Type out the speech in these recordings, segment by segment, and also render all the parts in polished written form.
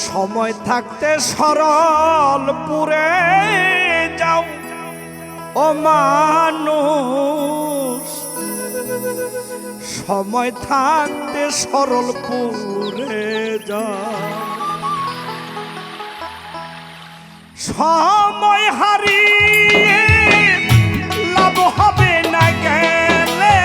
সময় থাকতে সরলপুরে যাও ও মানুষ, সময় থাকতে সরলপুরে যাও। সময় হারিয়ে লাভ হবে না গেলে,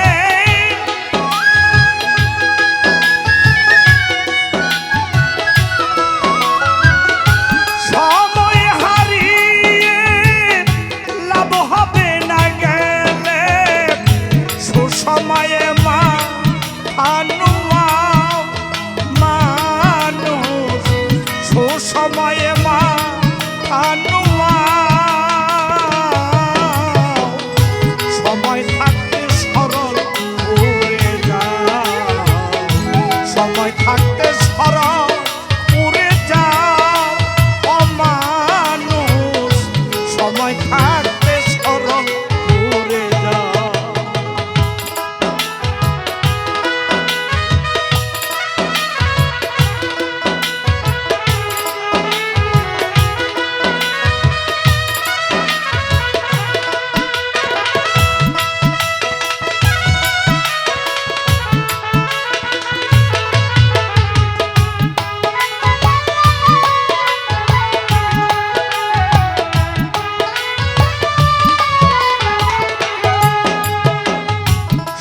সময় হারিয়ে লাভ হবে না গেলে, সুসময়ে মানুষ সুসময়ে সময় থাকতে সরল উড়ে যাও, সময় থাকতে সরল উড়ে যাও ও মানুষ, সময় থাকতে সরল উড়ে যাও।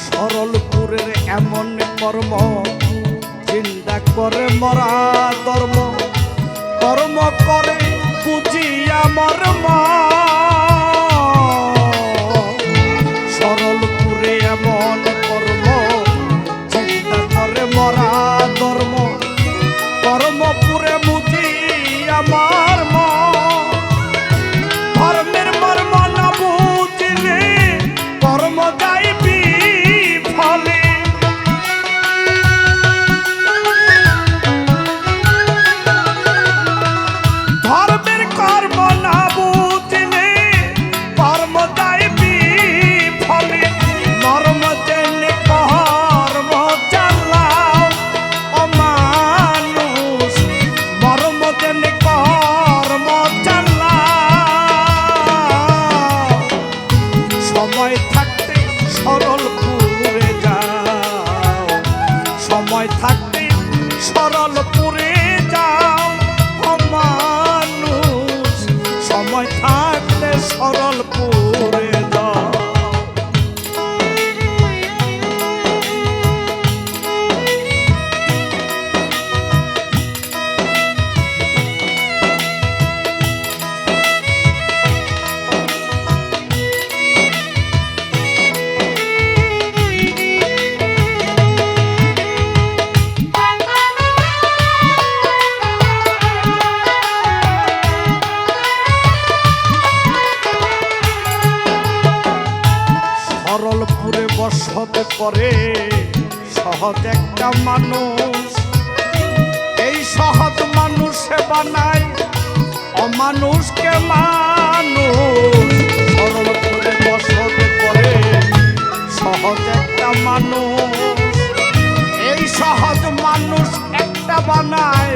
সরলপুরের এমন কর্ম চিন্তা করে মরা ধর্ম, কর্ম করে বুঝিয়া মর্ম। সরলপুরে এমন কর্ম চিন্তা করে মরা ধর্ম, কর্মপুরে বুঝিয়া মর্ম। ধর্মের মর্ম না বুঝিলে কর্ম যাইবি ফলে, ধর্মের কর্ম না বুঝিলে কর্ম যাইবি ফলে। মর্ম জেনে কর্ম চালাও ও মানুষ, মর্ম জেনে কর্ম চালাও। সময় থাকতে সরলপুরে যাও, সময় থাকতে সরলপুরে যাও ও মানুষ, সময় থাকতে সরলপুরে যাও। সরলপুরে বসত করে সহজ একটা মানুষ, এই সহজ মানুষে বানায় অমানুষকে মানুষ। সরলপুরে বসত করে সহজ একটা মানুষ, এই সহজ মানুষ একটা বানায়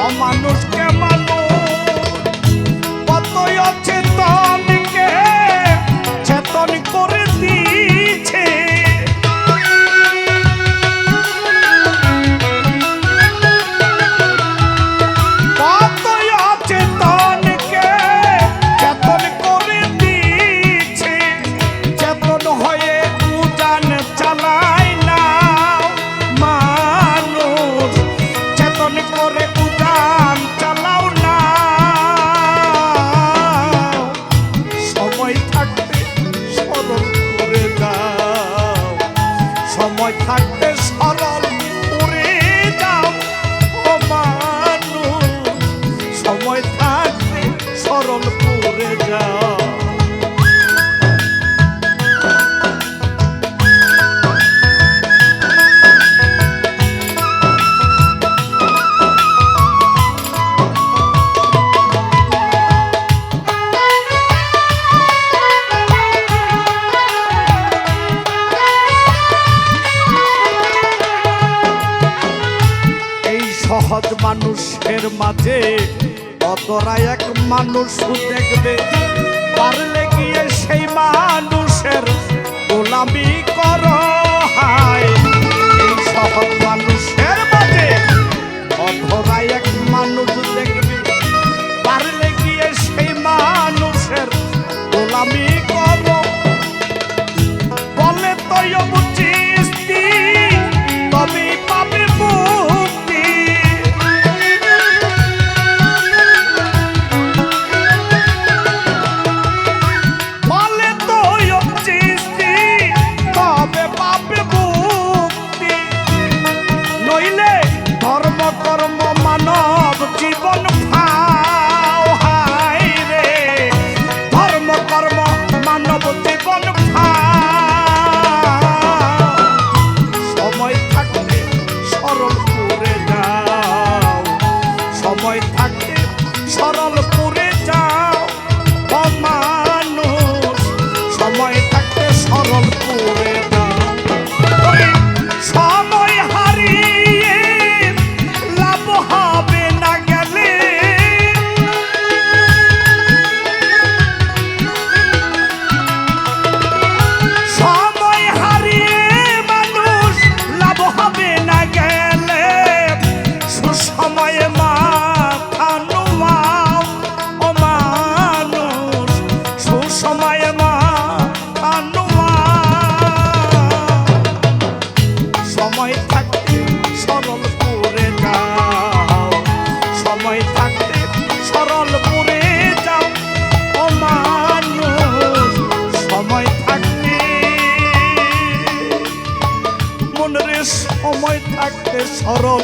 অমানুষকে মানুষ। কতই অচেতনকে চেতন করে দিয়েছে, কতই অচেতনকে চেতন করে দিয়েছে। চেতন হয়ে উজান চালায় না মানুষ, চেতন করে উজান চালাও না। সময় থাকতে সরল করে যাও, সময় থাকতে সরল করে যাও ও মানুষ, সময় থাকতে সরল করে যাও। মানুষের মাঝে অতরা এক মানুষ দেখবে, পারলে গিয়ে সেই মানুষের গোলামি করো। হায় এই সহজ মানুষের মাঝে অতরা এক মানুষ দেখবে, পারলে গিয়ে সেই মানুষের গোলামি করো। বলে তো বুঝিস্তি তবে পাবে মুক্তি, বলে তো বুঝিস্তি তবে পাবে মুক্তি, নইলে ধর্ম কর্ম মানব জীবন ভাও। হায় রে ধর্ম কর্ম মানব জীবন ভাও। সময় থাকতে সরল করে যাও, সময় থাকতে সরল করে যাও ও মানুষ, সময় থাকতে সরল করে যাও। ওই সময় হারিয়ে লাভ হবে না গেলে, সময় হারিয়ে মানুষ লাভ হবে না গেলে, সুসময়ে মাথা নোয়াও ও মানুষ, সুসময়ে মাথা নোয়াও। সময় থাকতে সরল করে যাও, সময় থাকতে সরল করে যাও ও মানুষ, সময় থাকতে মনের সময় থাকতে সরল